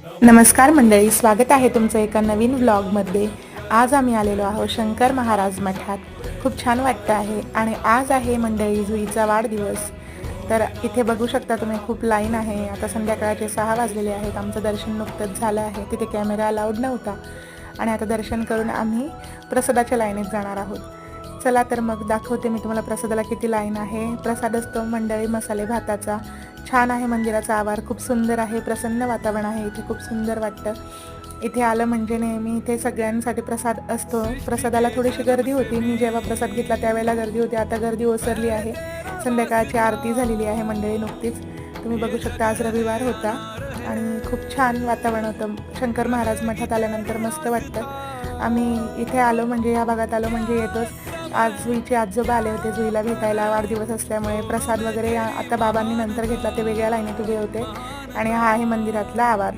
नमस्कार मंडळी, स्वागत आहे तुमचं एका नवीन व्लॉगमध्ये। आज आम्ही आलेलो आहोत शंकर महाराज मठात। खूप छान वाटतं आहे आणि आज आहे मंडळी जुईचा वाढदिवस। तर इथे बघू शकता तुम्ही, खूप लाईन आहे। आता संध्याकाळचे 6 वाजलेले आहेत। आमचं दर्शन नुकतंच झालं आहे। तिथे कॅमेरा अलाउड नव्हता आणि आता दर्शन करून आम्ही प्रसादाच्या लाईनीत जाणार आहोत। चला तर मग दाखवते मी तुम्हाला प्रसादाला किती लाईन आहे। प्रसाद असतो मंडळी मसाले भाताचा। छान आहे मंदिराचा आवार, खूप सुंदर आहे, प्रसन्न वातावरण आहे। इथे खूप सुंदर वाटतं। इथे आलं म्हणजे नेहमी इथे सगळ्यांसाठी प्रसाद असतो। प्रसादाला थोडीशी गर्दी होती, मी जेव्हा प्रसाद घेतला त्यावेळेला गर्दी होती, आता गर्दी ओसरली आहे। संध्याकाळची आरती झालेली आहे मंडळी नुकतीच, तुम्ही बघू शकता। आज रविवार होता आणि खूप छान वातावरण होतं। शंकर महाराज मठात आल्यानंतर मस्त वाटतं। आम्ही इथे आलो म्हणजे, या भागात आलो म्हणजे येतोच। आज जुईचे आजोबा आले होते जुईला भेटायला, वाढदिवस असल्यामुळे प्रसाद वगैरे आता बाबांनी नंतर घेतला, ते वेगळ्या लाईनीत उभे होते। आणि हा आहे मंदिरातला आवार।